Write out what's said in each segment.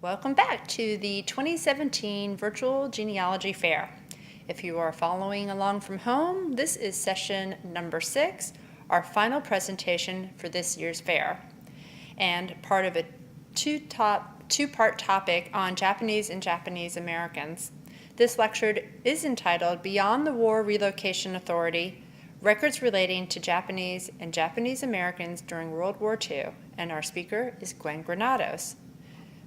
Welcome back to the 2017 Virtual Genealogy Fair. If you are following along from home, this is session number 6, our final presentation for this year's fair, and part of a two-part topic on Japanese and Japanese Americans. This lecture is entitled Beyond the War Relocation Authority, Records Relating to Japanese and Japanese Americans During World War II, and our speaker is Gwen Granados.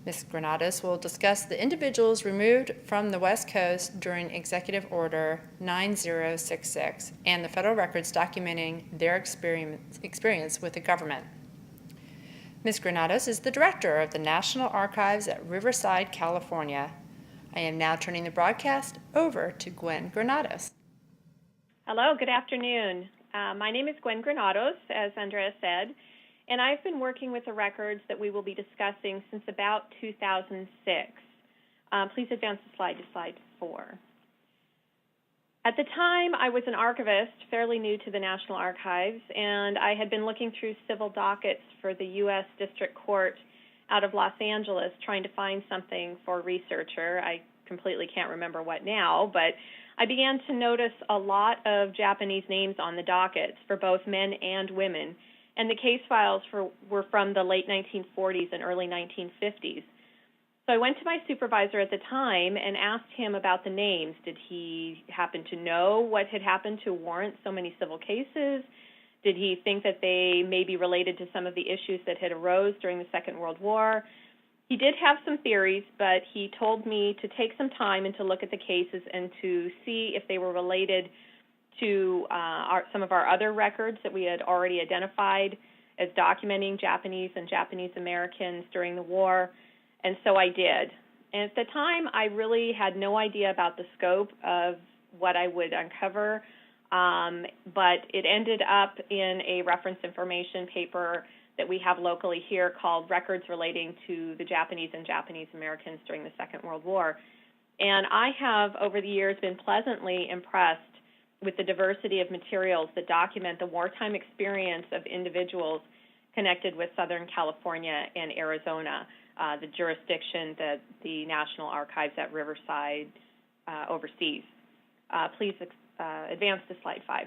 Ms. Granados will discuss the individuals removed from the West Coast during Executive Order 9066 and the federal records documenting their experience with the government. Ms. Granados is the director of the National Archives at Riverside, California. I am now turning the broadcast over to Gwen Granados. Hello, good afternoon. My name is Gwen Granados, as Andrea said, and I've been working with the records that we will be discussing since about 2006. Please advance the slide to slide 4. At the time, I was an archivist, fairly new to the National Archives, and I had been looking through civil dockets for the U.S. District Court out of Los Angeles, trying to find something for a researcher. I completely can't remember what now, but I began to notice a lot of Japanese names on the dockets for both men and women, and the case files were from the late 1940s and early 1950s. So I went to my supervisor at the time and asked him about the names. Did he happen to know what had happened to warrant so many civil cases? Did he think that they may be related to some of the issues that had arose during the Second World War? He did have some theories, but he told me to take some time and to look at the cases and to see if they were related to some of our other records that we had already identified as documenting Japanese and Japanese Americans during the war, and so I did. And at the time, I really had no idea about the scope of what I would uncover, but it ended up in a reference information paper that we have locally here called Records Relating to the Japanese and Japanese Americans During the Second World War. And I have, over the years, been pleasantly impressed with the diversity of materials that document the wartime experience of individuals connected with Southern California and Arizona, the jurisdiction that the National Archives at Riverside oversees. Please advance to slide 5.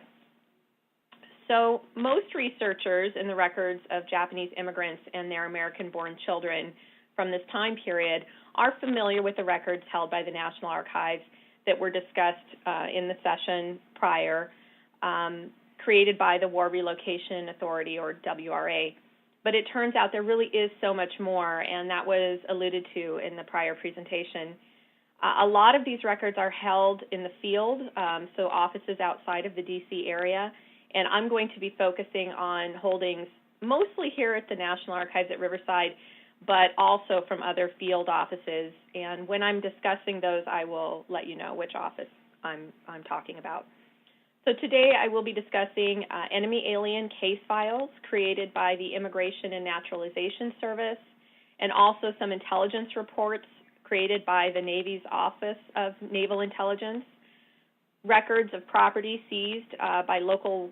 So most researchers in the records of Japanese immigrants and their American-born children from this time period are familiar with the records held by the National Archives that were discussed in the session prior, created by the War Relocation Authority, or WRA. But it turns out there really is so much more, and that was alluded to in the prior presentation. A lot of these records are held in the field, so offices outside of the D.C. area, and I'm going to be focusing on holdings mostly here at the National Archives at Riverside, but also from other field offices. And when I'm discussing those, I will let you know which office I'm talking about. So today I will be discussing enemy alien case files created by the Immigration and Naturalization Service, and also some intelligence reports created by the Navy's Office of Naval Intelligence, records of property seized by local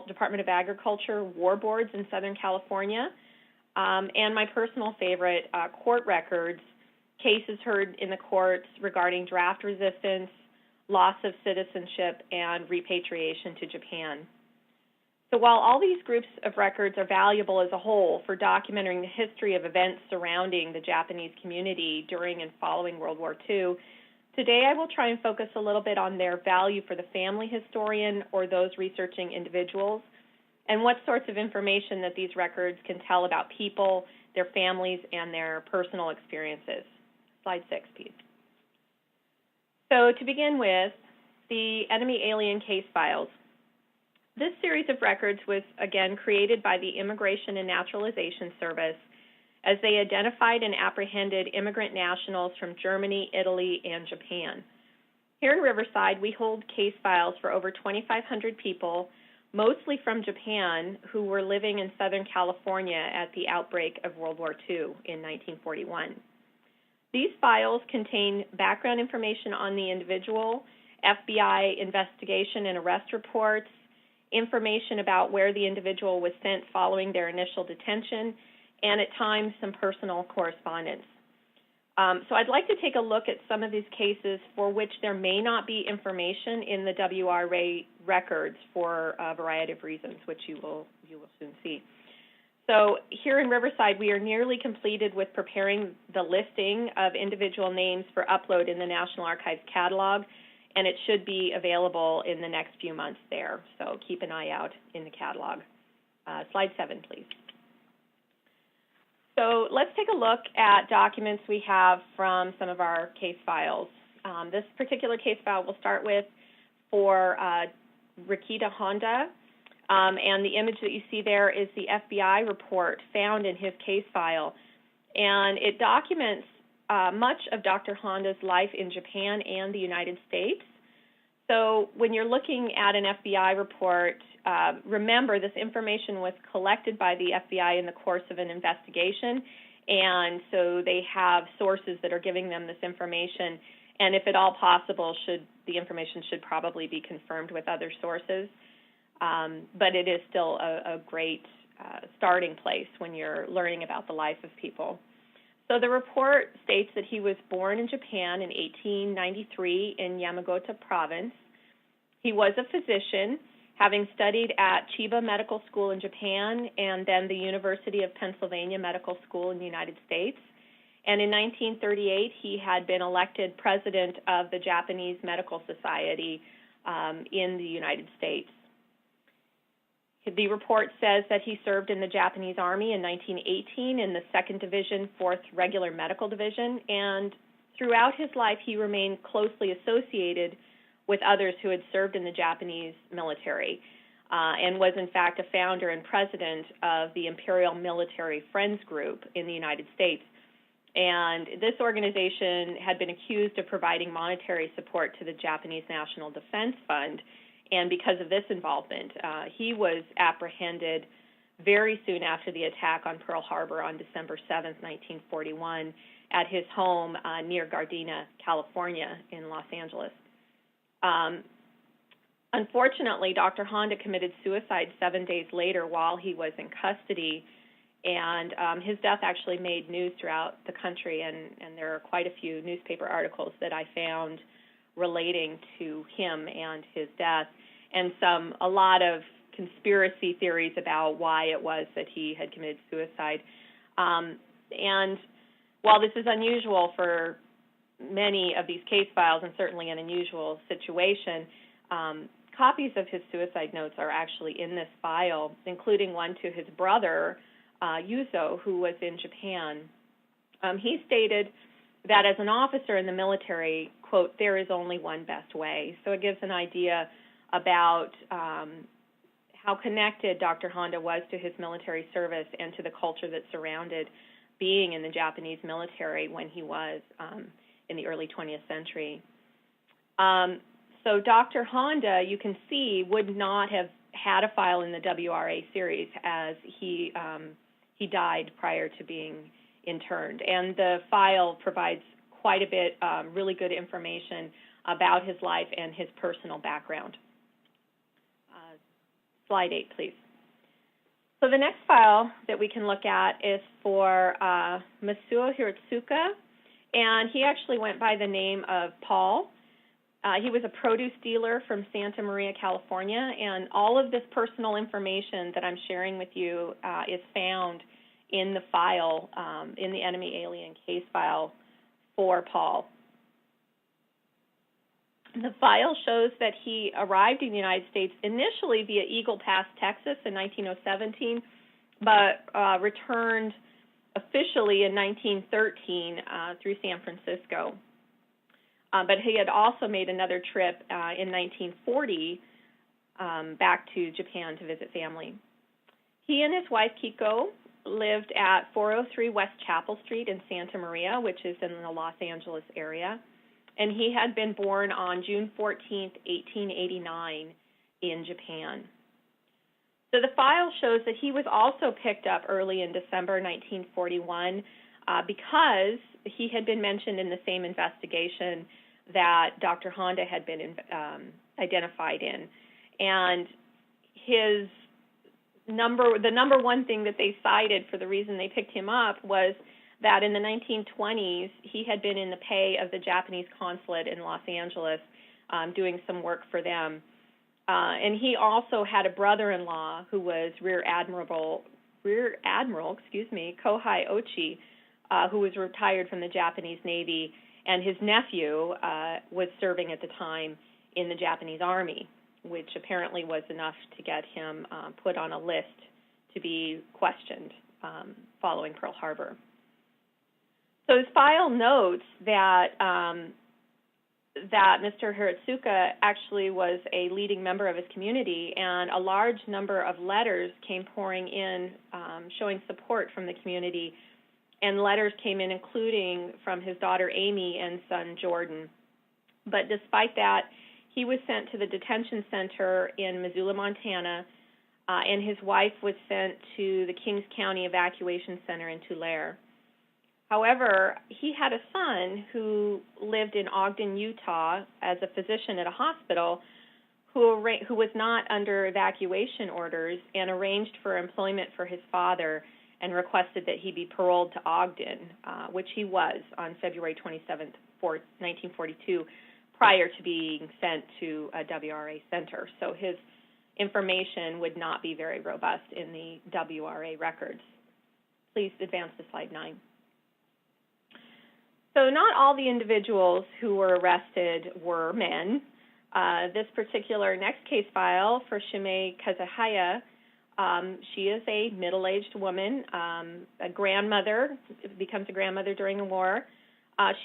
Department of Agriculture war boards in Southern California, and my personal favorite, court records, cases heard in the courts regarding draft resistance, loss of citizenship, and repatriation to Japan. So while all these groups of records are valuable as a whole for documenting the history of events surrounding the Japanese community during and following World War II, today I will try and focus a little bit on their value for the family historian or those researching individuals, and what sorts of information that these records can tell about people, their families, and their personal experiences. Slide 6, please. So to begin with, the enemy alien case files. This series of records was, again, created by the Immigration and Naturalization Service as they identified and apprehended immigrant nationals from Germany, Italy, and Japan. Here in Riverside, we hold case files for over 2,500 people, mostly from Japan, who were living in Southern California at the outbreak of World War II in 1941. These files contain background information on the individual, FBI investigation and arrest reports, information about where the individual was sent following their initial detention, and at times some personal correspondence. So I'd like to take a look at some of these cases for which there may not be information in the WRA records for a variety of reasons, which you will soon see. So here in Riverside, we are nearly completed with preparing the listing of individual names for upload in the National Archives catalog, and it should be available in the next few months there. So keep an eye out in the catalog. Slide 7, please. So let's take a look at documents we have from some of our case files. This particular case file we'll start with for Rikita Honda, and the image that you see there is the FBI report found in his case file, and it documents much of Dr. Honda's life in Japan and the United States. So when you're looking at an FBI report, remember this information was collected by the FBI in the course of an investigation, and so they have sources that are giving them this information, and if at all possible, the information should probably be confirmed with other sources. But it is still a great starting place when you're learning about the life of people. So the report states that he was born in Japan in 1893 in Yamagata Province. He was a physician, having studied at Chiba Medical School in Japan and then the University of Pennsylvania Medical School in the United States. And in 1938, he had been elected president of the Japanese Medical Society in the United States. The report says that he served in the Japanese Army in 1918 in the 2nd Division, 4th Regular Medical Division, and throughout his life he remained closely associated with others who had served in the Japanese military and was in fact a founder and president of the Imperial Military Friends Group in the United States. And this organization had been accused of providing monetary support to the Japanese National Defense Fund. And because of this involvement, he was apprehended very soon after the attack on Pearl Harbor on December 7th, 1941, at his home near Gardena, California, in Los Angeles. Unfortunately, Dr. Honda committed suicide 7 days later while he was in custody, and his death actually made news throughout the country, and there are quite a few newspaper articles that I found relating to him and his death, and a lot of conspiracy theories about why it was that he had committed suicide. And while this is unusual for many of these case files, and certainly an unusual situation, copies of his suicide notes are actually in this file, including one to his brother, Yuzo, who was in Japan. He stated that as an officer in the military, quote, there is only one best way. So it gives an idea about how connected Dr. Honda was to his military service and to the culture that surrounded being in the Japanese military when he was in the early 20th century. So Dr. Honda, you can see, would not have had a file in the WRA series as he died prior to being interned. And the file provides quite a bit, really good information about his life and his personal background. Slide 8, please. So the next file that we can look at is for Masuo Hiratsuka, and he actually went by the name of Paul. He was a produce dealer from Santa Maria, California, and all of this personal information that I'm sharing with you is found in the file, in the enemy alien case file for Paul. The file shows that he arrived in the United States initially via Eagle Pass, Texas in 1917, but returned officially in 1913 through San Francisco. But he had also made another trip in 1940 back to Japan to visit family. He and his wife, Kiko, lived at 403 West Chapel Street in Santa Maria, which is in the Los Angeles area. And he had been born on June 14th, 1889 in Japan. So the file shows that he was also picked up early in December 1941 because he had been mentioned in the same investigation that Dr. Honda had been identified in. And the number one thing that they cited for the reason they picked him up was that in the 1920s he had been in the pay of the Japanese consulate in Los Angeles, doing some work for them. And he also had a brother-in-law who was Rear Admiral, Kohei Ochi, who was retired from the Japanese Navy, and his nephew was serving at the time in the Japanese Army, which apparently was enough to get him put on a list to be questioned following Pearl Harbor. So his file notes that Mr. Hiratsuka actually was a leading member of his community, and a large number of letters came pouring in showing support from the community, and letters came in including from his daughter Amy and son Jordan. But despite that, he was sent to the detention center in Missoula, Montana, and his wife was sent to the Kings County Evacuation Center in Tulare. However, he had a son who lived in Ogden, Utah, as a physician at a hospital who was not under evacuation orders and arranged for employment for his father and requested that he be paroled to Ogden, which he was on February 27th, 1942, prior to being sent to a WRA center. So his information would not be very robust in the WRA records. Please advance to slide 9. So not all the individuals who were arrested were men. This particular next case file for Shimei Kazahaya, she is a middle-aged woman, a grandmother, becomes a grandmother during the war.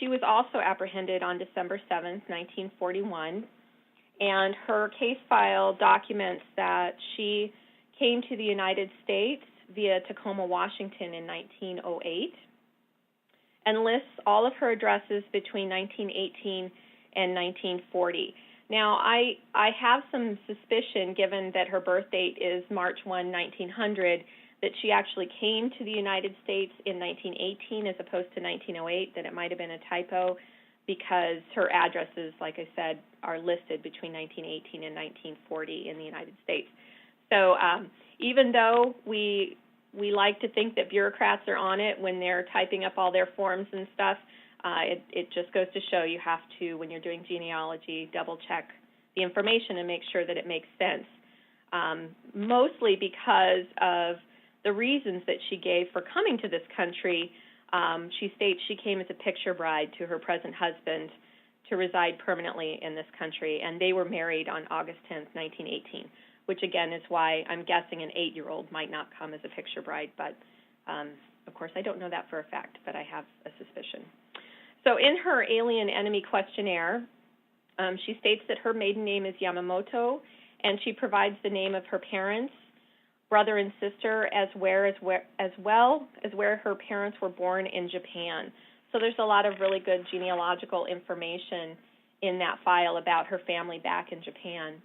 She was also apprehended on December 7th, 1941, and her case file documents that she came to the United States via Tacoma, Washington in 1908, and lists all of her addresses between 1918 and 1940. Now, I have some suspicion, given that her birth date is March 1, 1900, that she actually came to the United States in 1918 as opposed to 1908, that it might have been a typo, because her addresses, like I said, are listed between 1918 and 1940 in the United States. So even though we like to think that bureaucrats are on it when they're typing up all their forms and stuff, it just goes to show you have to, when you're doing genealogy, double-check the information and make sure that it makes sense, mostly because of the reasons that she gave for coming to this country. She states she came as a picture bride to her present husband to reside permanently in this country, and they were married on August 10th, 1918, which again is why I'm guessing an 8-year-old might not come as a picture bride, but of course I don't know that for a fact, but I have a suspicion. So in her alien enemy questionnaire, she states that her maiden name is Yamamoto, and she provides the name of her parents, brother and sister, as well as where her parents were born in Japan. So there's a lot of really good genealogical information in that file about her family back in Japan.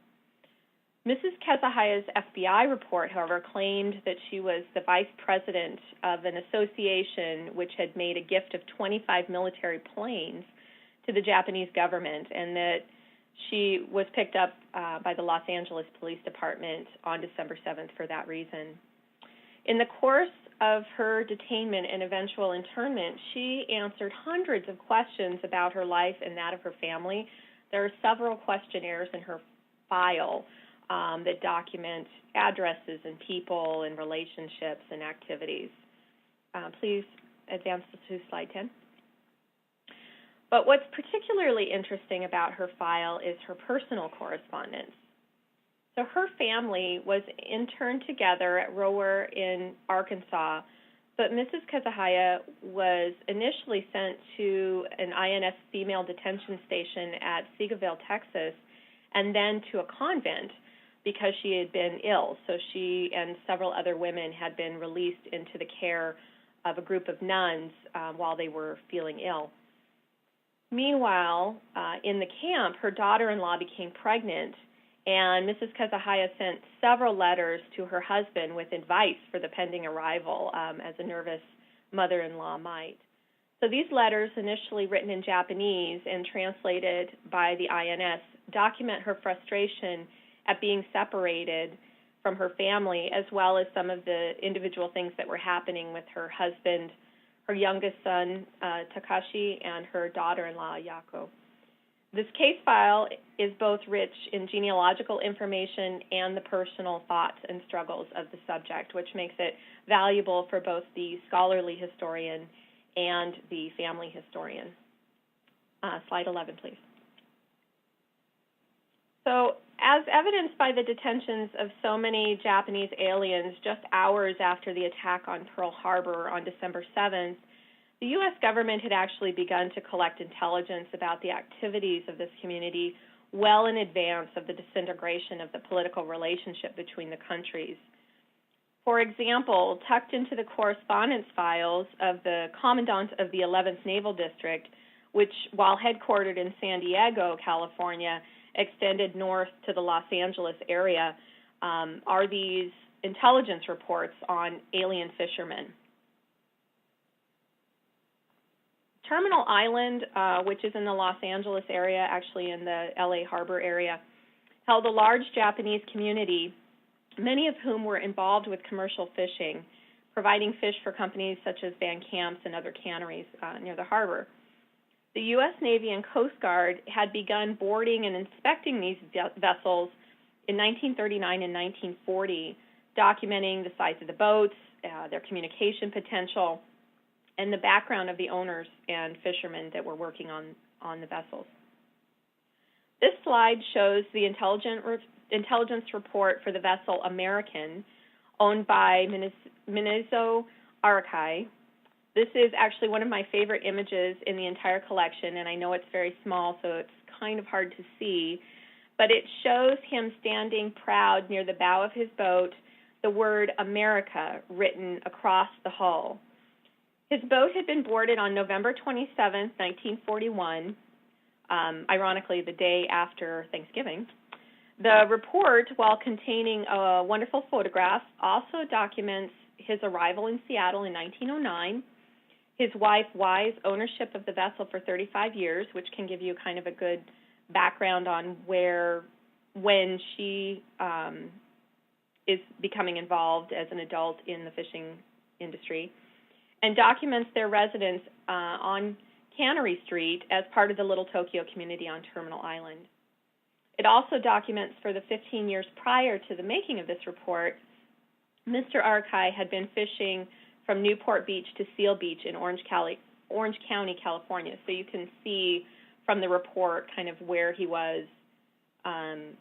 Mrs. Kazahaya's FBI report, however, claimed that she was the vice president of an association which had made a gift of 25 military planes to the Japanese government, and that she was picked up by the Los Angeles Police Department on December 7th for that reason. In the course of her detainment and eventual internment, she answered hundreds of questions about her life and that of her family. There are several questionnaires in her file that document addresses and people and relationships and activities. Please advance to slide 10. But what's particularly interesting about her file is her personal correspondence. So her family was interned together at Rower in Arkansas, but Mrs. Kazahaya was initially sent to an INS female detention station at Seagoville, Texas, and then to a convent because she had been ill. So she and several other women had been released into the care of a group of nuns while they were feeling ill. Meanwhile, in the camp, her daughter-in-law became pregnant, and Mrs. Kazahaya sent several letters to her husband with advice for the pending arrival, as a nervous mother-in-law might. So these letters, initially written in Japanese and translated by the INS, document her frustration at being separated from her family, as well as some of the individual things that were happening with her husband, her youngest son, Takashi, and her daughter-in-law, Yako. This case file is both rich in genealogical information and the personal thoughts and struggles of the subject, which makes it valuable for both the scholarly historian and the family historian. Slide 11, please. So, as evidenced by the detentions of so many Japanese aliens just hours after the attack on Pearl Harbor on December 7th, the U.S. government had actually begun to collect intelligence about the activities of this community well in advance of the disintegration of the political relationship between the countries. For example, tucked into the correspondence files of the Commandant of the 11th Naval District, which, while headquartered in San Diego, California, extended north to the Los Angeles area, are these intelligence reports on alien fishermen. Terminal Island, which is in the Los Angeles area, actually in the LA Harbor area, held a large Japanese community, many of whom were involved with commercial fishing, providing fish for companies such as Van Camp's and other canneries near the harbor. The U.S. Navy and Coast Guard had begun boarding and inspecting these vessels in 1939 and 1940, documenting the size of the boats, their communication potential, and the background of the owners and fishermen that were working on the vessels. This slide shows the intelligence report for the vessel American, owned by Minazo Arakai. This is actually one of my favorite images in the entire collection, and I know it's very small, so it's kind of hard to see, but it shows him standing proud near the bow of his boat, the word America written across the hull. His boat had been boarded on November 27, 1941, ironically the day after Thanksgiving. The report, while containing a wonderful photograph, also documents his arrival in Seattle in 1909, his wife Y's ownership of the vessel for 35 years, which can give you kind of a good background on when she is becoming involved as an adult in the fishing industry, and documents their residence on Cannery Street as part of the Little Tokyo community on Terminal Island. It also documents for the 15 years prior to the making of this report, Mr. Arakai had been fishing from Newport Beach to Seal Beach in Orange County, California. So you can see from the report kind of where he was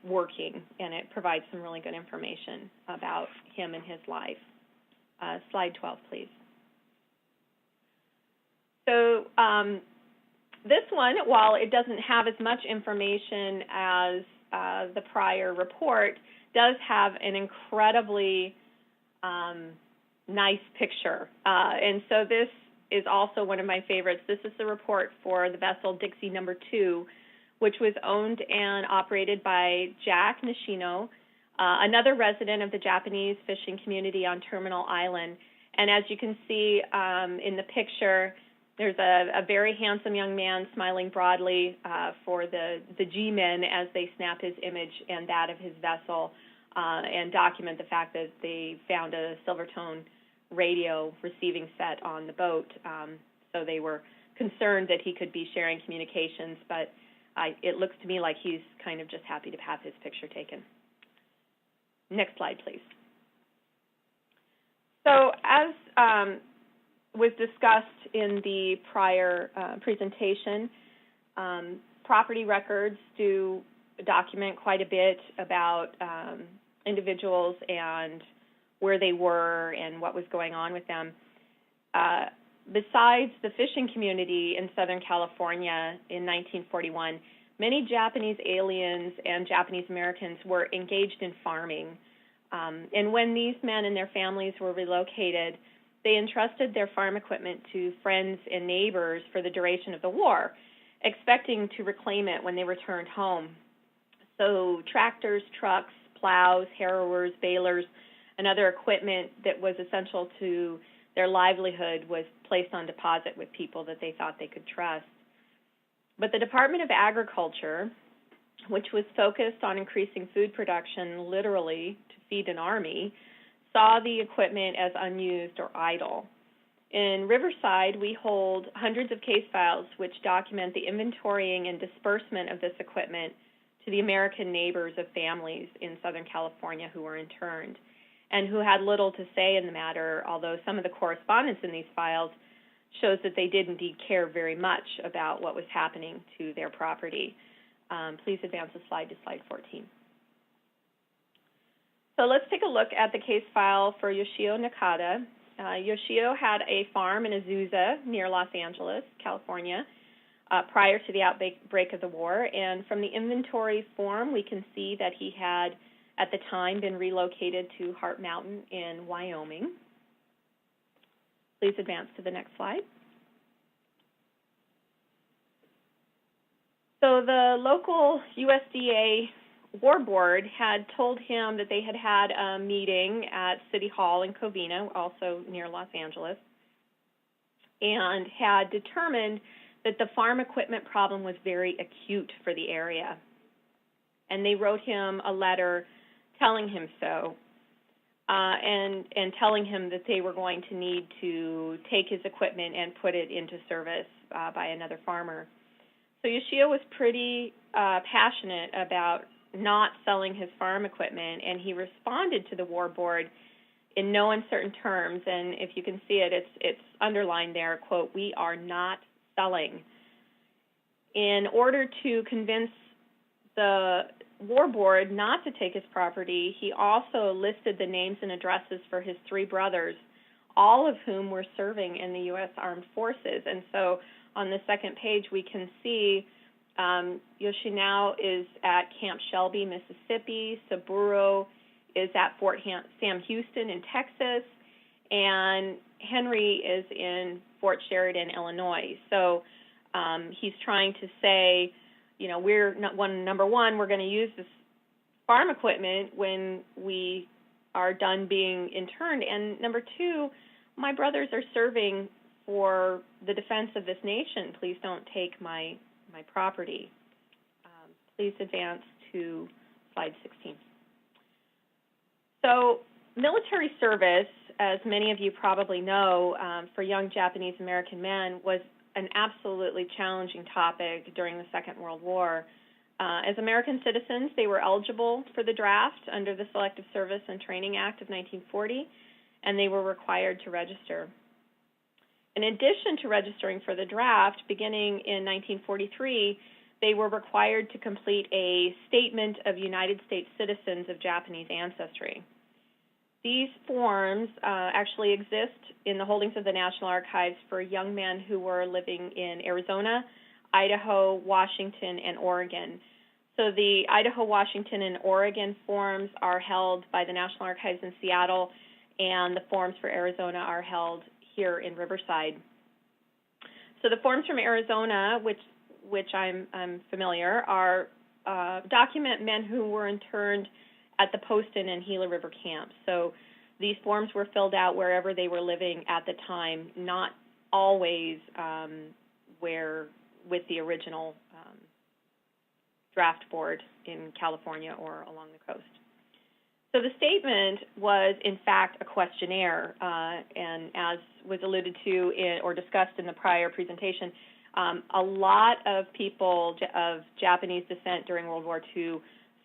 working, and it provides some really good information about him and his life. Slide 12, please. So this one, while it doesn't have as much information as the prior report, does have an incredibly nice picture. And so this is also one of my favorites. This is the report for the vessel Dixie No. 2, which was owned and operated by Jack Nishino, another resident of the Japanese fishing community on Terminal Island. And as you can see in the picture, there's a very handsome young man smiling broadly for the G-men as they snap his image and that of his vessel and document the fact that they found a Silvertone radio receiving set on the boat. So they were concerned that he could be sharing communications, but it looks to me like he's kind of just happy to have his picture taken. Next slide, please. So as was discussed in the prior presentation, property records do document quite a bit about individuals and where they were and what was going on with them. Besides the fishing community in Southern California in 1941, many Japanese aliens and Japanese Americans were engaged in farming. And when these men and their families were relocated, they entrusted their farm equipment to friends and neighbors for the duration of the war, expecting to reclaim it when they returned home. So tractors, trucks, plows, harrowers, balers, and other equipment that was essential to their livelihood was placed on deposit with people that they thought they could trust. But the Department of Agriculture, which was focused on increasing food production literally to feed an army, saw the equipment as unused or idle. In Riverside, we hold hundreds of case files which document the inventorying and disbursement of this equipment to the American neighbors of families in Southern California who were interned and who had little to say in the matter, although some of the correspondence in these files shows that they did indeed care very much about what was happening to their property. Please advance the slide to slide 14. So let's take a look at the case file for Yoshio Nakata. Yoshio had a farm in Azusa near Los Angeles, California, prior to the outbreak of the war. And from the inventory form, we can see that he had, at the time, been relocated to Heart Mountain in Wyoming. Please advance to the next slide. So the local USDA War Board had told him that they had had a meeting at City Hall in Covina, also near Los Angeles, and had determined that the farm equipment problem was very acute for the area. And they wrote him a letter telling him so, and telling him that they were going to need to take his equipment and put it into service by another farmer. So Yoshio was pretty passionate about not selling his farm equipment, and he responded to the War Board in no uncertain terms, and if you can see it, it's underlined there, quote, "We are not selling." In order to convince the War Board not to take his property, he also listed the names and addresses for his three brothers, all of whom were serving in the U.S. Armed Forces. And so on the second page, we can see Yoshi now is at Camp Shelby, Mississippi. Saburo is at Fort Sam Houston in Texas. And Henry is in Fort Sheridan, Illinois. So he's trying to say, you know, number one, we're going to use this farm equipment when we are done being interned. And number two, my brothers are serving for the defense of this nation. Please don't take my property. Please advance to slide 16. So military service, as many of you probably know, for young Japanese American men was an absolutely challenging topic during the Second World War. As American citizens, they were eligible for the draft under the Selective Service and Training Act of 1940, and they were required to register. In addition to registering for the draft, beginning in 1943, they were required to complete a Statement of United States Citizens of Japanese Ancestry. These forms actually exist in the holdings of the National Archives for young men who were living in Arizona, Idaho, Washington, and Oregon. So the Idaho, Washington, and Oregon forms are held by the National Archives in Seattle, and the forms for Arizona are held here in Riverside. So the forms from Arizona, which I'm familiar, are document men who were interned at the Poston and Gila River camps. So these forms were filled out wherever they were living at the time, not always where with the original draft board in California or along the coast. So the statement was, in fact, a questionnaire, and as was alluded to or discussed in the prior presentation, a lot of people of Japanese descent during World War II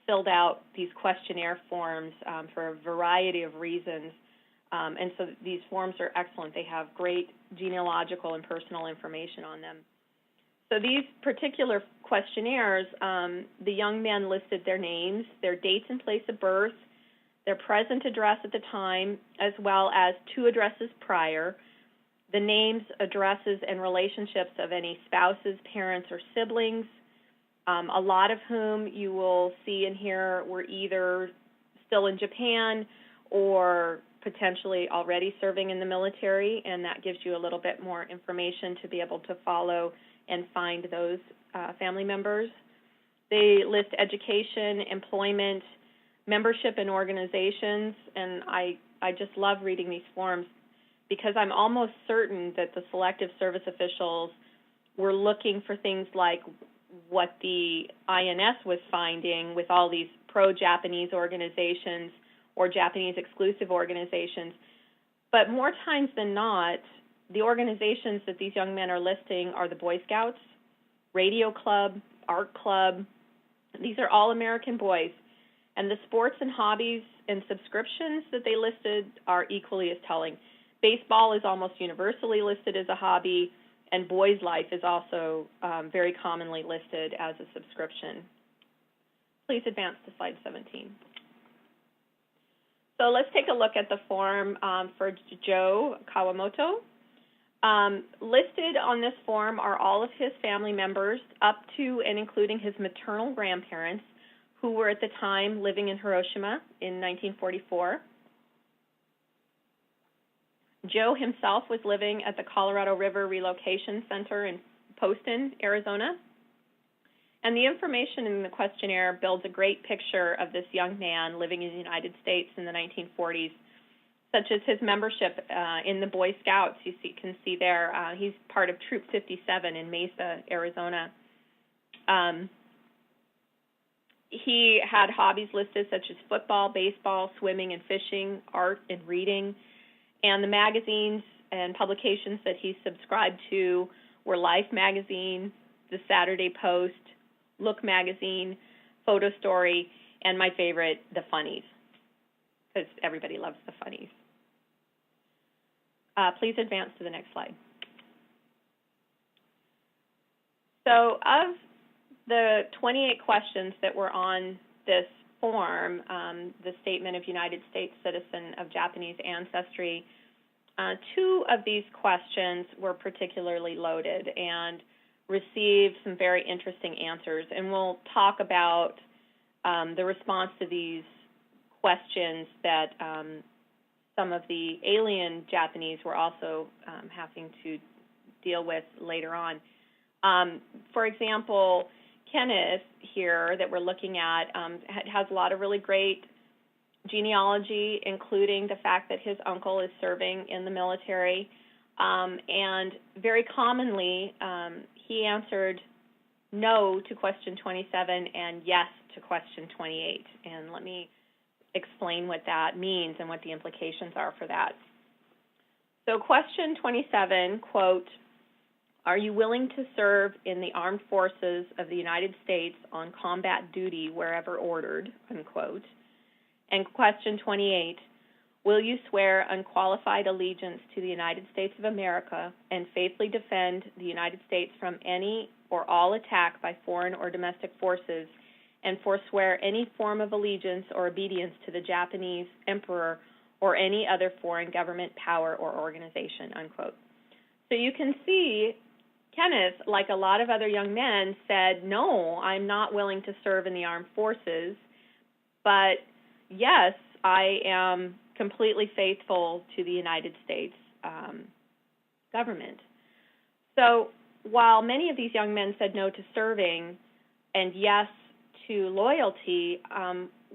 filled out these questionnaire forms for a variety of reasons, and so these forms are excellent. They have great genealogical and personal information on them. So these particular questionnaires, the young men listed their names, their dates and place of birth, their present address at the time, as well as two addresses prior, the names, addresses, and relationships of any spouses, parents, or siblings, a lot of whom you will see in here were either still in Japan or potentially already serving in the military, and that gives you a little bit more information to be able to follow and find those family members. They list education, employment, membership in organizations, and I just love reading these forms because I'm almost certain that the Selective Service officials were looking for things like what the INS was finding with all these pro-Japanese organizations or Japanese exclusive organizations. But more times than not, The organizations that these young men are listing are the Boy Scouts, Radio Club, Art Club. These are all American boys. And the sports and hobbies and subscriptions that they listed are equally as telling. Baseball is almost universally listed as a hobby, and Boys Life is also very commonly listed as a subscription. Please advance to slide 17. So let's take a look at the form for Joe Kawamoto. Listed on this form are all of his family members up to and including his maternal grandparents, who were at the time living in Hiroshima in 1944. Joe himself was living at the Colorado River Relocation Center in Poston, Arizona. And the information in the questionnaire builds a great picture of this young man living in the United States in the 1940s, such as his membership in the Boy Scouts. You can see there, he's part of Troop 57 in Mesa, Arizona. He had hobbies listed such as football, baseball, swimming and fishing, art and reading. And the magazines and publications that he subscribed to were Life magazine, the Saturday Post, Look magazine, Photo Story, and my favorite, the Funnies, because everybody loves the Funnies. Please advance to the next slide. So of the 28 questions that were on this form, the Statement of United States Citizen of Japanese Ancestry, 2 of these questions were particularly loaded and received some very interesting answers. And we'll talk about the response to these questions that some of the alien Japanese were also having to deal with later on. For example, Kenneth here that we're looking at has a lot of really great genealogy, including the fact that his uncle is serving in the military. And very commonly, he answered no to question 27 and yes to question 28. And let me explain what that means and what the implications are for that. So question 27, quote, "Are you willing to serve in the armed forces of the United States on combat duty wherever ordered," unquote. And question 28, "Will you swear unqualified allegiance to the United States of America and faithfully defend the United States from any or all attack by foreign or domestic forces and forswear any form of allegiance or obedience to the Japanese emperor or any other foreign government, power, or organization," unquote. So you can see Kenneth, like a lot of other young men, said, no, I'm not willing to serve in the armed forces, but yes, I am completely faithful to the United States government. So while many of these young men said no to serving and yes to loyalty,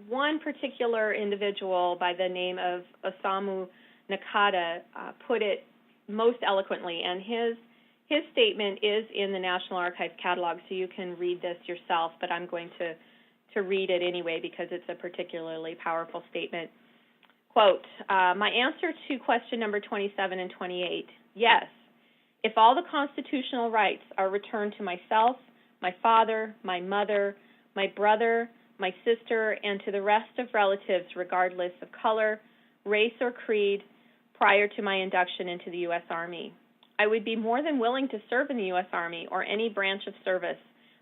one particular individual by the name of Osamu Nakata put it most eloquently, and his statement is in the National Archives catalog, so you can read this yourself, but I'm going to read it anyway because it's a particularly powerful statement. Quote, "My answer to question number 27 and 28, yes, if all the constitutional rights are returned to myself, my father, my mother, my brother, my sister, and to the rest of relatives regardless of color, race, or creed prior to my induction into the U.S. Army. I would be more than willing to serve in the U.S. Army or any branch of service,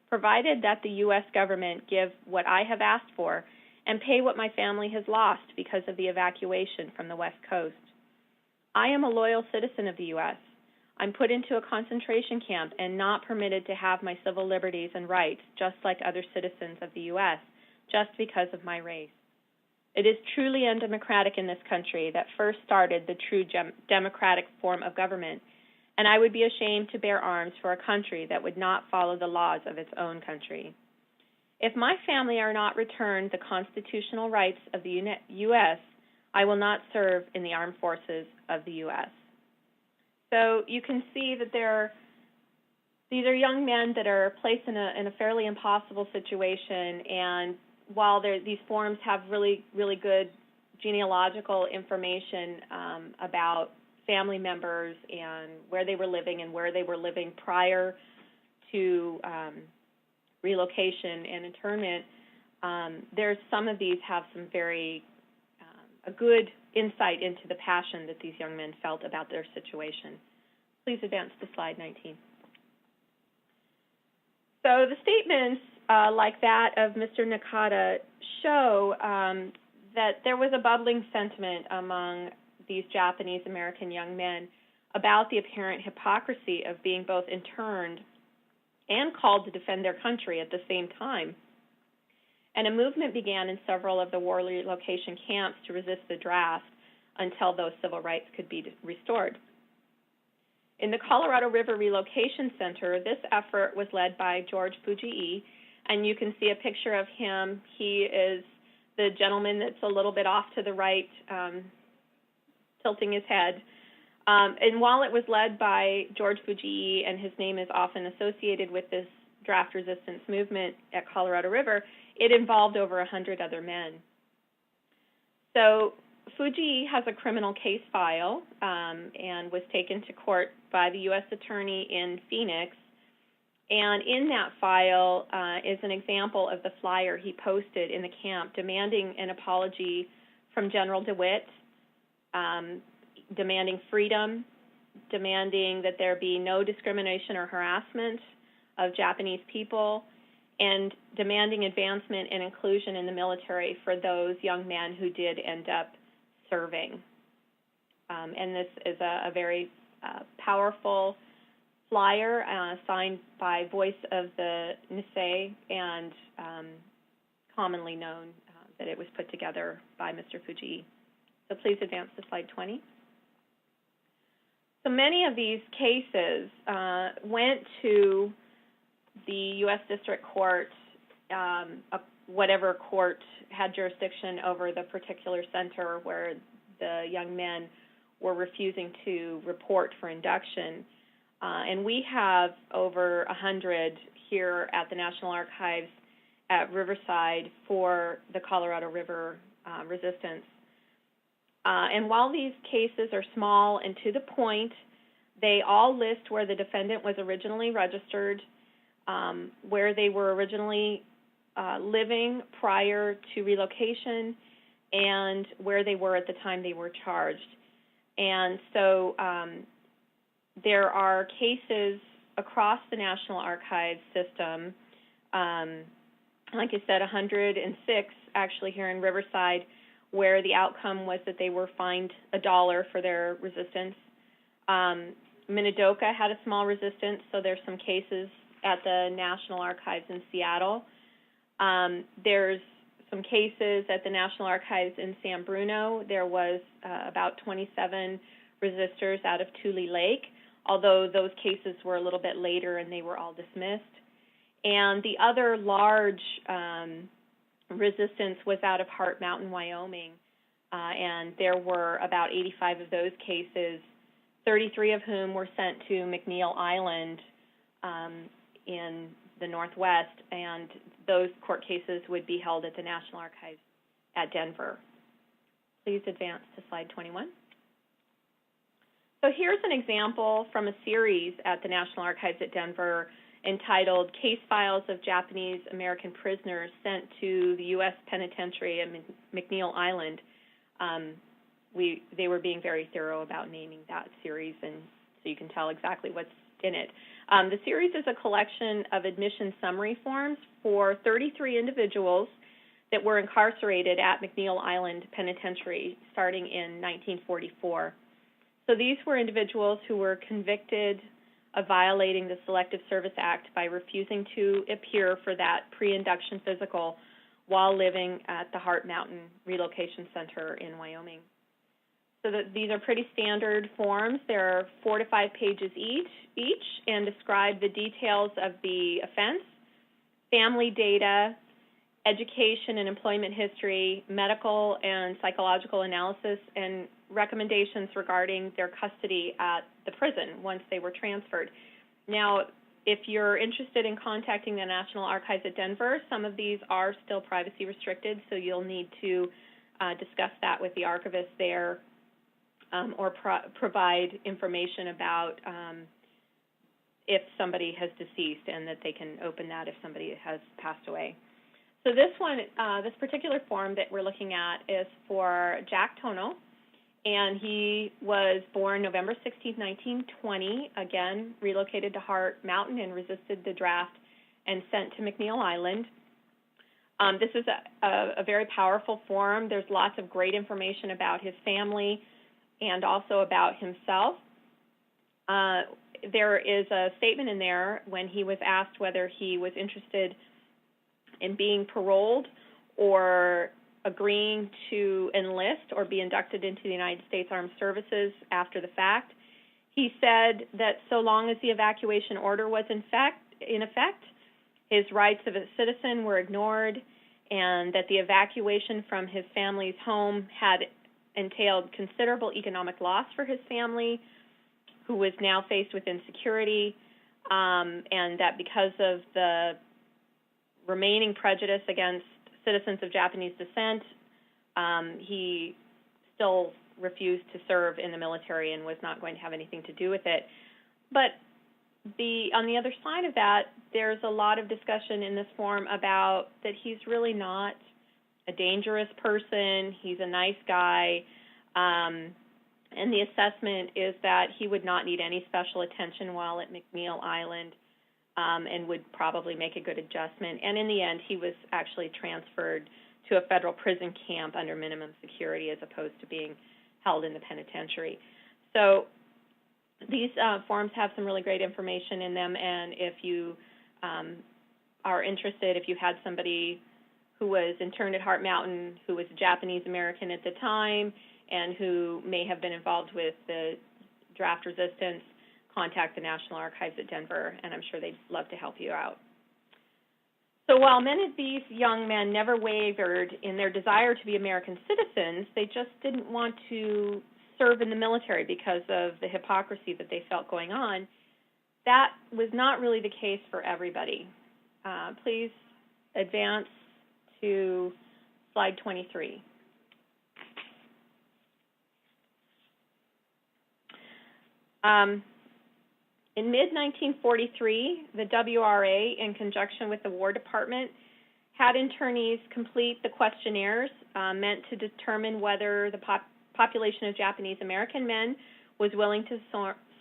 provided that the U.S. government give what I have asked for and pay what my family has lost because of the evacuation from the West Coast. I am a loyal citizen of the U.S. I'm put into a concentration camp and not permitted to have my civil liberties and rights, just like other citizens of the U.S., just because of my race. It is truly undemocratic in this country that first started the true democratic form of government, and I would be ashamed to bear arms for a country that would not follow the laws of its own country. If my family are not returned the constitutional rights of the U.S., I will not serve in the armed forces of the U.S." So you can see that these are young men that are placed in a fairly impossible situation, and while these forms have really, really good genealogical information about family members and where they were living prior to relocation and internment, there's some of these have some very a good insight into the passion that these young men felt about their situation. Please advance to slide 19. So the statements like that of Mr. Nakata show that there was a bubbling sentiment among these Japanese American young men about the apparent hypocrisy of being both interned and called to defend their country at the same time. And a movement began in several of the war relocation camps to resist the draft until those civil rights could be restored. In the Colorado River Relocation Center, this effort was led by George Fujii, and you can see a picture of him. He is the gentleman that's a little bit off to the right, tilting his head. And while it was led by George Fujii, and his name is often associated with this draft resistance movement at Colorado River, it involved over 100 other men. So Fujii has a criminal case file and was taken to court by the U.S. Attorney in Phoenix. And in that file is an example of the flyer he posted in the camp demanding an apology from General DeWitt, demanding freedom, demanding that there be no discrimination or harassment of Japanese people, and demanding advancement and inclusion in the military for those young men who did end up serving. And this is a very powerful flyer signed by Voice of the Nisei, and commonly known that it was put together by Mr. Fujii. So please advance to slide 20. So many of these cases went to the U.S. District Court, whatever court had jurisdiction over the particular center where the young men were refusing to report for induction. And we have over 100 here at the National Archives at Riverside for the Colorado River resistance. And while these cases are small and to the point, they all list where the defendant was originally registered, where they were originally living prior to relocation, and where they were at the time they were charged. And so there are cases across the National Archives system, like I said, 106 actually here in Riverside, where the outcome was that they were fined $1 for their resistance. Minidoka had a small resistance, so there's some cases at the National Archives in Seattle. There's some cases at the National Archives in San Bruno. There was about 27 resistors out of Tule Lake, although those cases were a little bit later and they were all dismissed. And the other large resistance was out of Heart Mountain, Wyoming, and there were about 85 of those cases, 33 of whom were sent to McNeil Island in the Northwest, and those court cases would be held at the National Archives at Denver. Please advance to slide 21. So here's an example from a series at the National Archives at Denver entitled Case Files of Japanese American Prisoners Sent to the U.S. Penitentiary at McNeil Island. They were being very thorough about naming that series, and so you can tell exactly what's in it. The series is a collection of admission summary forms for 33 individuals that were incarcerated at McNeil Island Penitentiary starting in 1944. So these were individuals who were convicted of violating the Selective Service Act by refusing to appear for that pre-induction physical while living at the Heart Mountain Relocation Center in Wyoming. So these are pretty standard forms. They're 4 to 5 pages each and describe the details of the offense, family data, education and employment history, medical and psychological analysis, and recommendations regarding their custody at the prison once they were transferred. Now, if you're interested in contacting the National Archives at Denver, some of these are still privacy restricted, so you'll need to discuss that with the archivist there. or provide information about if somebody has deceased, and that they can open that if somebody has passed away. So this one, this particular form that we're looking at is for Jack Tono, and he was born November 16, 1920, again, relocated to Hart Mountain and resisted the draft and sent to McNeil Island. This is a very powerful form. There's lots of great information about his family and also about himself. There is a statement in there when he was asked whether he was interested in being paroled or agreeing to enlist or be inducted into the United States Armed Services after the fact. He said that so long as the evacuation order was in effect, his rights of a citizen were ignored, and that the evacuation from his family's home had entailed considerable economic loss for his family, who was now faced with insecurity, and that because of the remaining prejudice against citizens of Japanese descent, he still refused to serve in the military and was not going to have anything to do with it. But on the other side of that, there's a lot of discussion in this form about that he's really not a dangerous person. He's a nice guy. And the assessment is that he would not need any special attention while at McNeil Island, and would probably make a good adjustment. And in the end, he was actually transferred to a federal prison camp under minimum security as opposed to being held in the penitentiary. So these forms have some really great information in them, and if you are interested, if you had somebody who was interned at Hart Mountain who was a Japanese American at the time and who may have been involved with the draft resistance, contact the National Archives at Denver, and I'm sure they'd love to help you out. So while many of these young men never wavered in their desire to be American citizens, they just didn't want to serve in the military because of the hypocrisy that they felt going on. That was not really the case for everybody. Please advance to slide 23. In mid-1943, the WRA, in conjunction with the War Department, had internees complete the questionnaires meant to determine whether the population of Japanese American men was willing to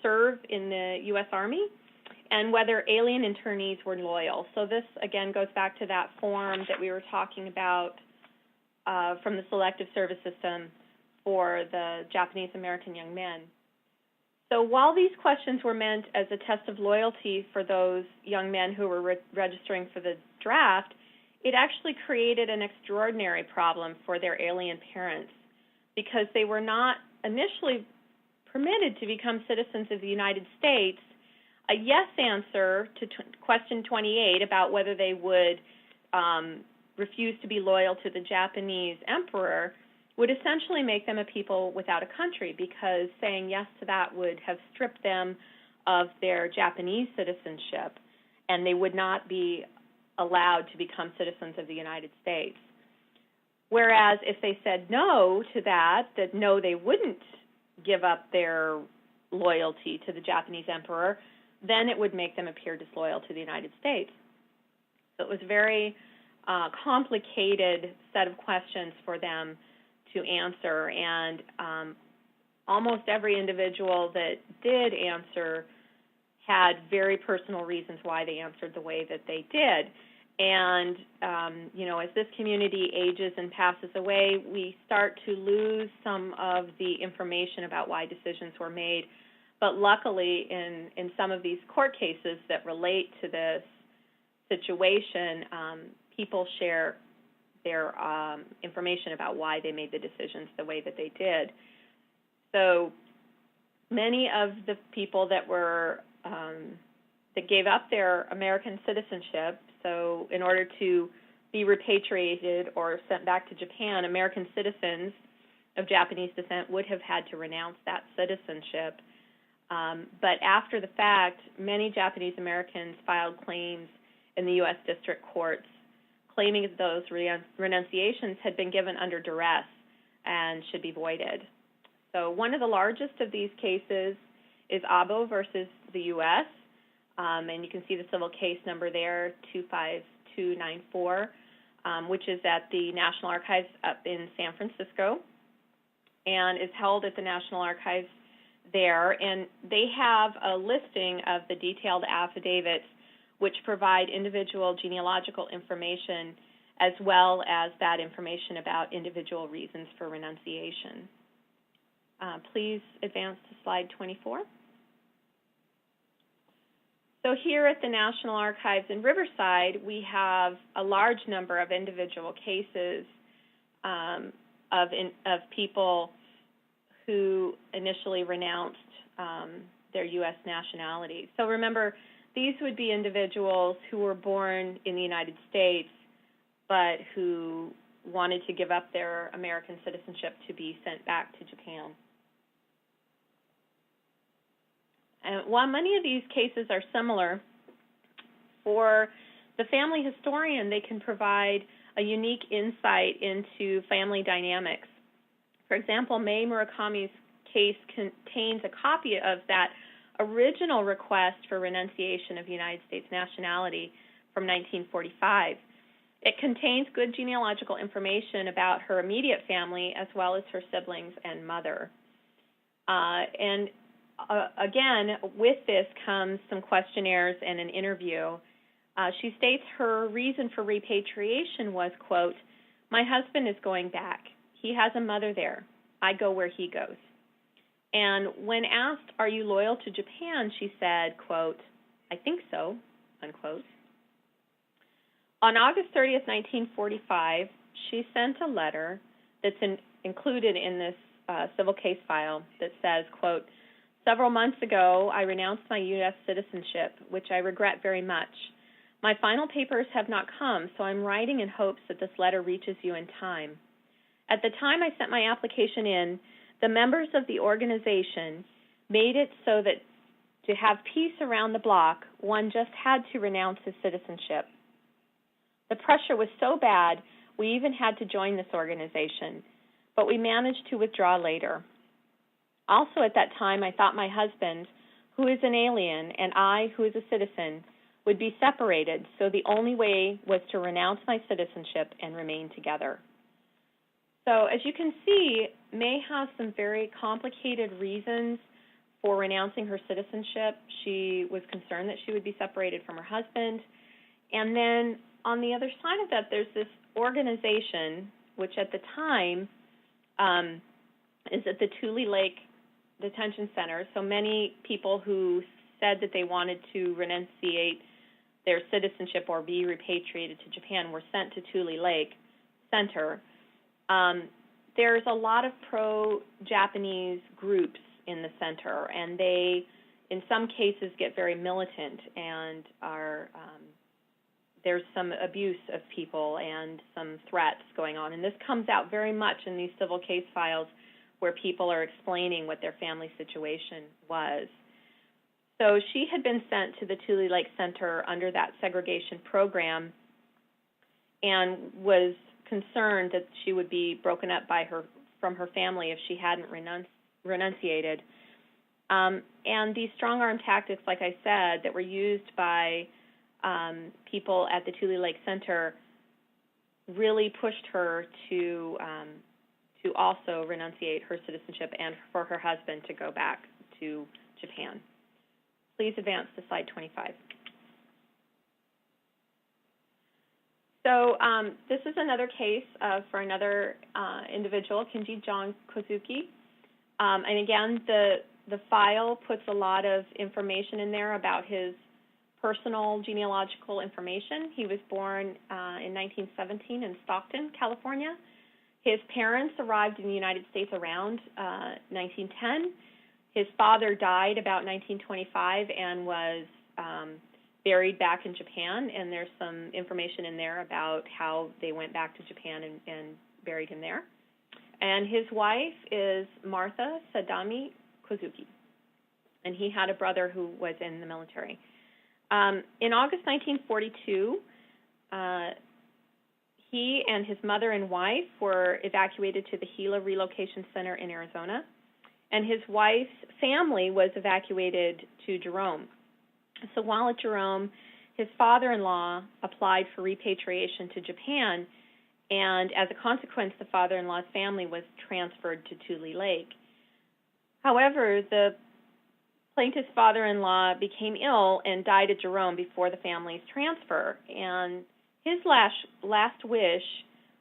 serve in the U.S. Army, and whether alien internees were loyal. So this, again, goes back to that form that we were talking about from the Selective Service System for the Japanese American young men. So while these questions were meant as a test of loyalty for those young men who were registering for the draft, it actually created an extraordinary problem for their alien parents because they were not initially permitted to become citizens of the United States. A yes answer to question 28 about whether they would refuse to be loyal to the Japanese emperor would essentially make them a people without a country, because saying yes to that would have stripped them of their Japanese citizenship, and they would not be allowed to become citizens of the United States. Whereas if they said no to that no, they wouldn't give up their loyalty to the Japanese emperor, then it would make them appear disloyal to the United States. So it was a very complicated set of questions for them to answer, and almost every individual that did answer had very personal reasons why they answered the way that they did. And, as this community ages and passes away, we start to lose some of the information about why decisions were made. But luckily, in some of these court cases that relate to this situation, people share their information about why they made the decisions the way that they did. So many of the people that were that gave up their American citizenship, so in order to be repatriated or sent back to Japan, American citizens of Japanese descent would have had to renounce that citizenship. But after the fact, many Japanese Americans filed claims in the U.S. district courts claiming that those renunciations had been given under duress and should be voided. So one of the largest of these cases is Abo versus the U.S., and you can see the civil case number there, 25294, which is at the National Archives up in San Francisco, and is held at the National Archives there. And they have a listing of the detailed affidavits which provide individual genealogical information as well as that information about individual reasons for renunciation. Please advance to slide 24. So here at the National Archives in Riverside, we have a large number of individual cases of people who initially renounced their U.S. nationality. So remember, these would be individuals who were born in the United States but who wanted to give up their American citizenship to be sent back to Japan. And while many of these cases are similar, for the family historian, they can provide a unique insight into family dynamics. For example, May Murakami's case contains a copy of that original request for renunciation of United States nationality from 1945. It contains good genealogical information about her immediate family as well as her siblings and mother. Again, with this comes some questionnaires and an interview. She states her reason for repatriation was, quote, "My husband is going back. He has a mother there. I go where he goes." And when asked, "Are you loyal to Japan?" she said, quote, "I think so," unquote. On August 30th, 1945, she sent a letter that's included in this civil case file that says, quote, "Several months ago, I renounced my U.S. citizenship, which I regret very much. My final papers have not come, so I'm writing in hopes that this letter reaches you in time. At the time I sent my application in, the members of the organization made it so that to have peace around the block, one just had to renounce his citizenship. The pressure was so bad, we even had to join this organization, but we managed to withdraw later. Also at that time, I thought my husband, who is an alien, and I, who is a citizen, would be separated, so the only way was to renounce my citizenship and remain together." So as you can see, May has some very complicated reasons for renouncing her citizenship. She was concerned that she would be separated from her husband. And then on the other side of that, there's this organization, which at the time is at the Tule Lake Detention Center. So many people who said that they wanted to renunciate their citizenship or be repatriated to Japan were sent to Tule Lake Center. There's a lot of pro-Japanese groups in the center, and they, in some cases, get very militant and are there's some abuse of people and some threats going on. And this comes out very much in these civil case files where people are explaining what their family situation was. So she had been sent to the Tule Lake Center under that segregation program and was concerned that she would be broken up from her family if she hadn't renunciated. And these strong-arm tactics, like I said, that were used by people at the Tule Lake Center really pushed her to also renunciate her citizenship and for her husband to go back to Japan. Please advance to slide 25. So this is another case for another individual, Kinji John Kozuki. And again, the file puts a lot of information in there about his personal genealogical information. He was born in 1917 in Stockton, California. His parents arrived in the United States around 1910. His father died about 1925 and was buried back in Japan, and there's some information in there about how they went back to Japan and buried him there. And his wife is Martha Sadami Kozuki, and he had a brother who was in the military. In August 1942, he and his mother and wife were evacuated to the Gila Relocation Center in Arizona. and his wife's family was evacuated to Jerome. So while at Jerome, his father-in-law applied for repatriation to Japan, and as a consequence, the father-in-law's family was transferred to Tule Lake. However, the plaintiff's father-in-law became ill and died at Jerome before the family's transfer, and his last wish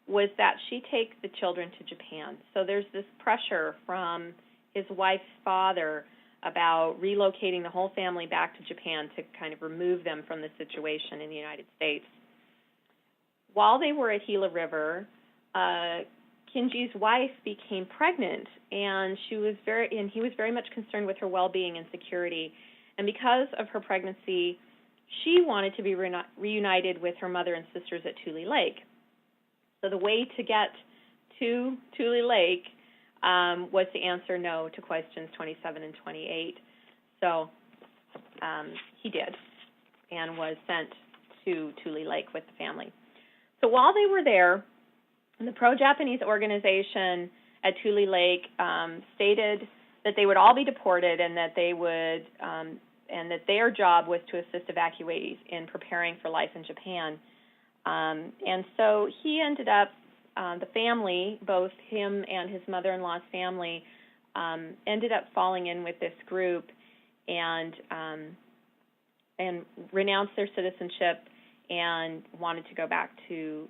was that she take the children to Japan. So there's this pressure from his wife's father about relocating the whole family back to Japan to kind of remove them from the situation in the United States. While they were at Gila River, Kinji's wife became pregnant, and he was very much concerned with her well-being and security. And because of her pregnancy, she wanted to be reunited with her mother and sisters at Tule Lake. So the way to get to Tule Lake was to answer no to questions 27 and 28. So he did, and was sent to Tule Lake with the family. So while they were there, the pro-Japanese organization at Tule Lake stated that they would all be deported, and that they would, and that their job was to assist evacuees in preparing for life in Japan. And so he ended up, the family, both him and his mother-in-law's family, ended up falling in with this group and renounced their citizenship and wanted to go back to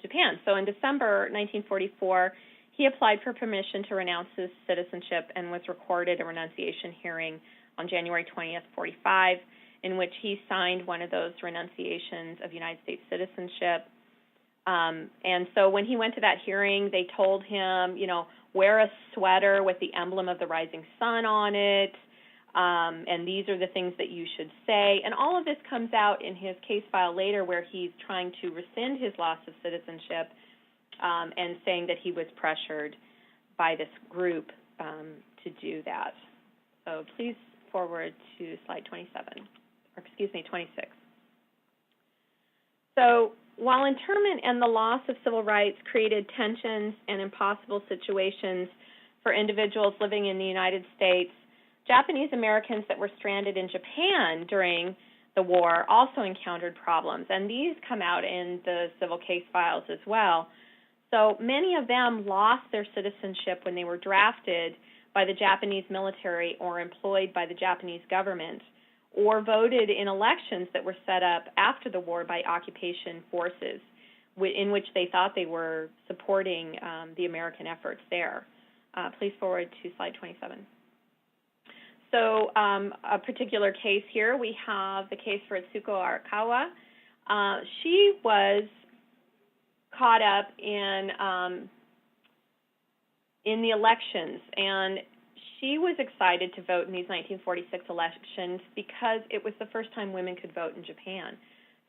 Japan. So in December 1944, he applied for permission to renounce his citizenship and was recorded a renunciation hearing on January 20th, 45, in which he signed one of those renunciations of United States citizenship. And so when he went to that hearing, they told him, wear a sweater with the emblem of the rising sun on it, and these are the things that you should say. And all of this comes out in his case file later, where he's trying to rescind his loss of citizenship and saying that he was pressured by this group to do that. So please forward to slide 26. So while internment and the loss of civil rights created tensions and impossible situations for individuals living in the United States, Japanese Americans that were stranded in Japan during the war also encountered problems, and these come out in the civil case files as well. So many of them lost their citizenship when they were drafted by the Japanese military or employed by the Japanese government, or voted in elections that were set up after the war by occupation forces, in which they thought they were supporting the American efforts there. Please forward to slide 27. So a particular case here, we have the case for Itsuko Arakawa. She was caught up in the elections, and she was excited to vote in these 1946 elections because it was the first time women could vote in Japan.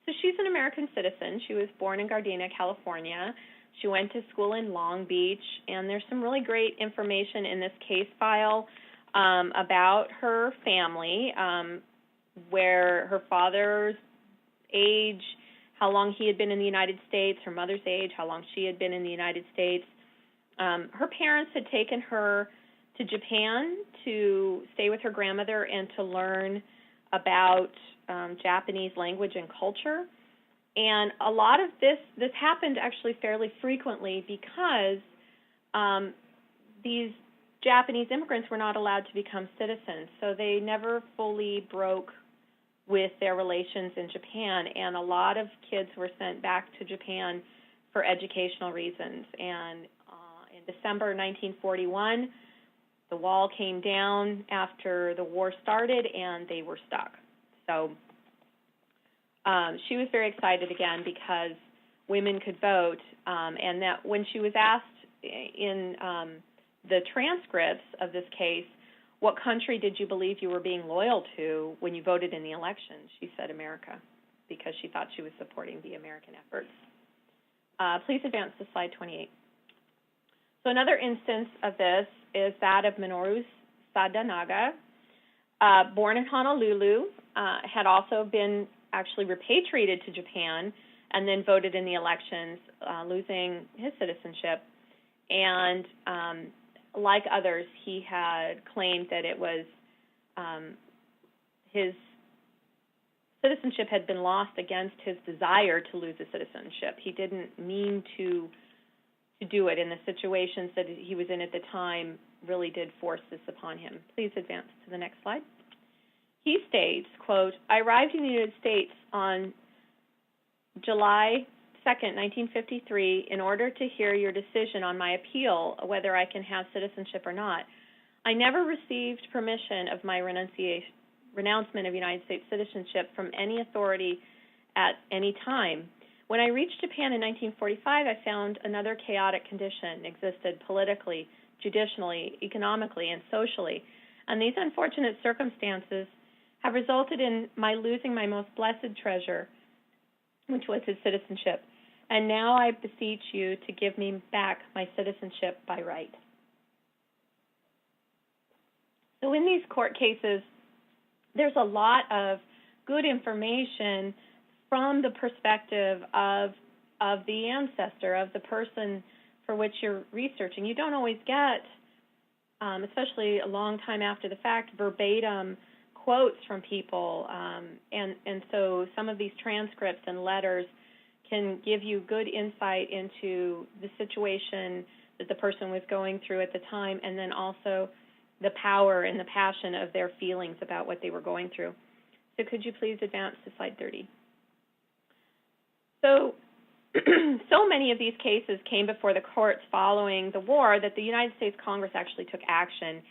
So she's an American citizen. She was born in Gardena, California. She went to school in Long Beach, and there's some really great information in this case file about her family, where her father's age, how long he had been in the United States, her mother's age, how long she had been in the United States. Her parents had taken her to Japan to stay with her grandmother and to learn about Japanese language and culture. And a lot of this happened actually fairly frequently because these Japanese immigrants were not allowed to become citizens, so they never fully broke with their relations in Japan, and a lot of kids were sent back to Japan for educational reasons. And in December 1941, the wall came down after the war started, and they were stuck. So she was very excited again because women could vote, and that when she was asked in the transcripts of this case, what country did you believe you were being loyal to when you voted in the election? She said America, because she thought she was supporting the American efforts. Please advance to slide 28. So another instance of this is that of Minoru Sadanaga, born in Honolulu, had also been actually repatriated to Japan and then voted in the elections, losing his citizenship. And like others, he had claimed that it was his citizenship had been lost against his desire to lose his citizenship. He didn't mean to do it, and the situations that he was in at the time really did force this upon him. Please advance to the next slide. He states, quote, "I arrived in the United States on July 2nd, 1953, in order to hear your decision on my appeal, whether I can have citizenship or not. I never received permission of my renouncement of United States citizenship from any authority at any time. When I reached Japan in 1945, I found another chaotic condition existed politically, judicially, economically, and socially, and these unfortunate circumstances have resulted in my losing my most blessed treasure, which was his citizenship. And now I beseech you to give me back my citizenship by right." So in these court cases, there's a lot of good information from the perspective of the ancestor, of the person for which you're researching. You don't always get, especially a long time after the fact, verbatim quotes from people, and so some of these transcripts and letters can give you good insight into the situation that the person was going through at the time, and then also the power and the passion of their feelings about what they were going through. So could you please advance to slide 30? So, so many of these cases came before the courts following the war that the United States Congress actually took action,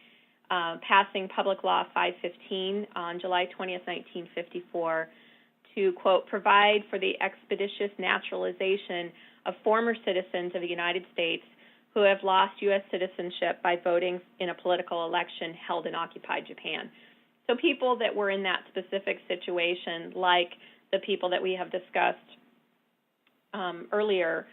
passing Public Law 515 on July 20th, 1954, to, quote, "provide for the expeditious naturalization of former citizens of the United States who have lost U.S. citizenship by voting in a political election held in occupied Japan." So people that were in that specific situation, like the people that we have discussed earlier,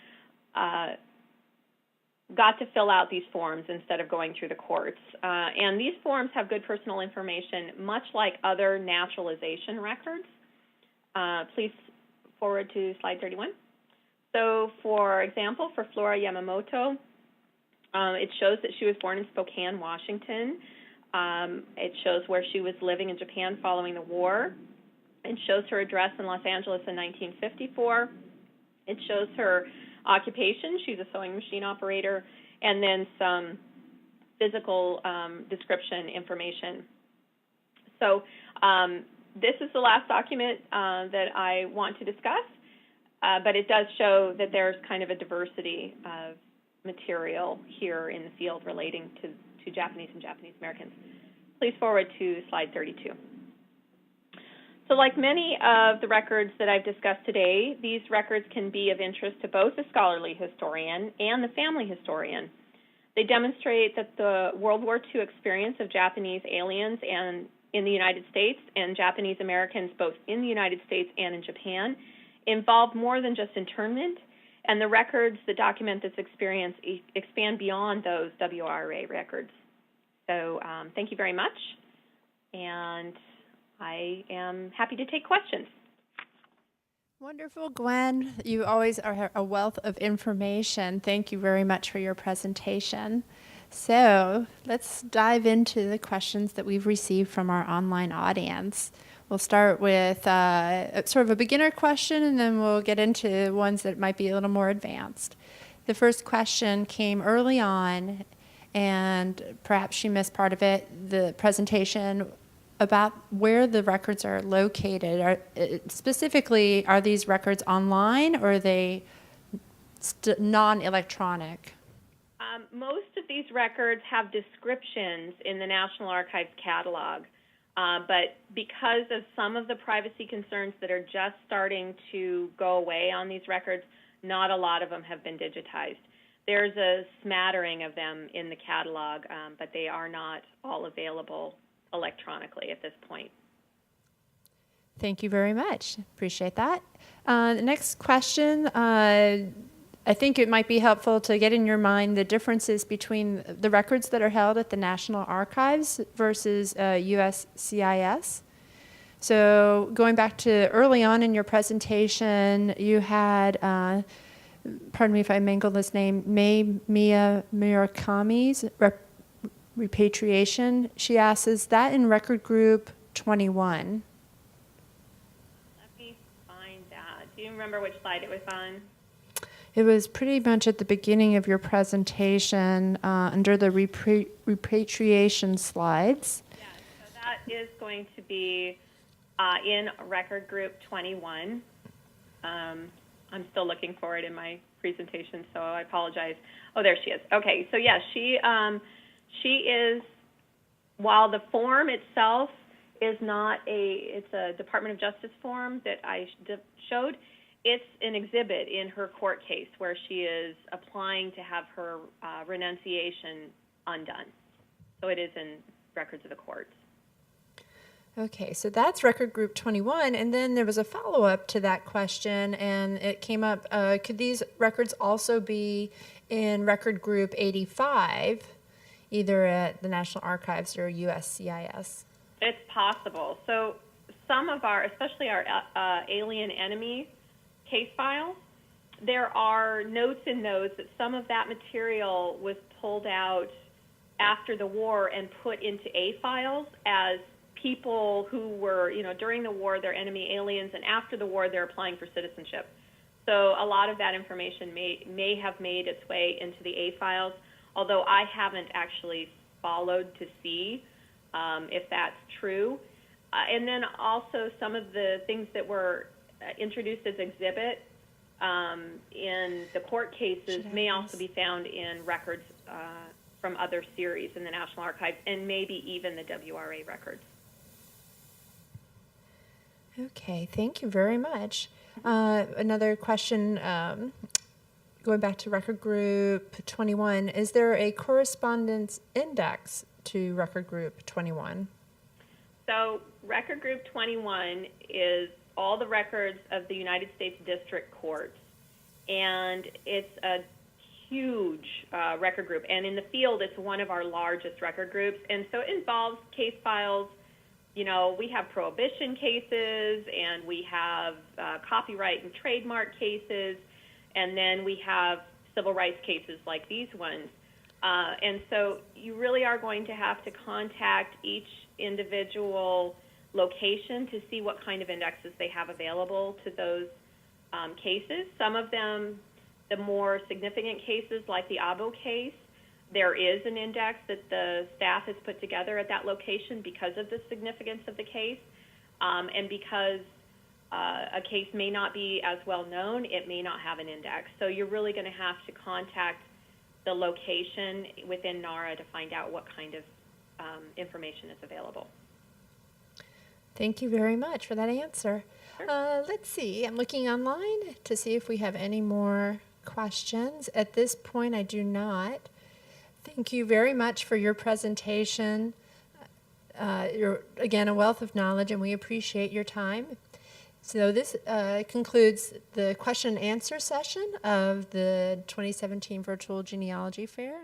got to fill out these forms instead of going through the courts. And these forms have good personal information, much like other naturalization records. Please forward to slide 31. So, for example, for Flora Yamamoto, it shows that she was born in Spokane, Washington. It shows where she was living in Japan following the war. It shows her address in Los Angeles in 1954. It shows her occupation. She's a sewing machine operator, and then some physical description information. So this is the last document that I want to discuss, but it does show that there's kind of a diversity of material here in the field relating to Japanese and Japanese Americans. Please forward to slide 32. So like many of the records that I've discussed today, these records can be of interest to both the scholarly historian and the family historian. They demonstrate that the World War II experience of Japanese aliens and in the United States and Japanese Americans both in the United States and in Japan involved more than just internment, and the records that document this experience expand beyond those WRA records. So thank you very much, and I am happy to take questions. Wonderful, Gwen. You always are a wealth of information. Thank you very much for your presentation. So let's dive into the questions that we've received from our online audience. We'll start with sort of a beginner question, and then we'll get into ones that might be a little more advanced. The first question came early on, and perhaps you missed part of it, the presentation about where the records are located. Specifically, are these records online or are they non-electronic? Most of these records have descriptions in the National Archives catalog, but because of some of the privacy concerns that are just starting to go away on these records, not a lot of them have been digitized. There's a smattering of them in the catalog, but they are not all available electronically at this point. Thank you very much. Appreciate that. The next question, I think it might be helpful to get in your mind the differences between the records that are held at the National Archives versus USCIS. So going back to early on in your presentation, you had, pardon me if I mangle this name, Mia Murakami's repatriation, she asks, is that in record group 21? Let me find that. Do you remember which slide it was on? It was pretty much at the beginning of your presentation under the repatriation slides. Yeah, so that is going to be in record group 21. I'm still looking for it in my presentation, so I apologize. Oh, there she is. Okay, so yeah, she is, while the form itself is not it's a Department of Justice form that I showed, it's an exhibit in her court case where she is applying to have her renunciation undone. So it is in records of the courts. Okay, so that's record group 21, and then there was a follow-up to that question, and it came up, could these records also be in record group 85, either at the National Archives or USCIS? It's possible. So some of our, especially our alien enemy case files, there are notes in those that some of that material was pulled out after the war and put into A files as people who were, during the war, they're enemy aliens, and after the war, they're applying for citizenship. So a lot of that information may have made its way into the A files, although I haven't actually followed to see if that's true. And then also some of the things that were introduced as exhibit in the court cases may also be found in records from other series in the National Archives and maybe even the WRA records. Okay, thank you very much. Another question, going back to record group 21, is there a correspondence index to record group 21? So record group 21 is all the records of the United States District Courts, and it's a huge record group. And in the field, it's one of our largest record groups, and so it involves case files. We have prohibition cases, and we have copyright and trademark cases, and then we have civil rights cases like these ones. And so you really are going to have to contact each individual location to see what kind of indexes they have available to those cases. Some of them, the more significant cases like the Abo case, there is an index that the staff has put together at that location because of the significance of the case, and because a case may not be as well known, it may not have an index. So you're really going to have to contact the location within NARA to find out what kind of information is available. Thank you very much for that answer. Sure. Let's see, I'm looking online to see if we have any more questions. At this point, I do not. Thank you very much for your presentation. You're, again, a wealth of knowledge, and we appreciate your time. So this concludes the question and answer session of the 2017 Virtual Genealogy Fair.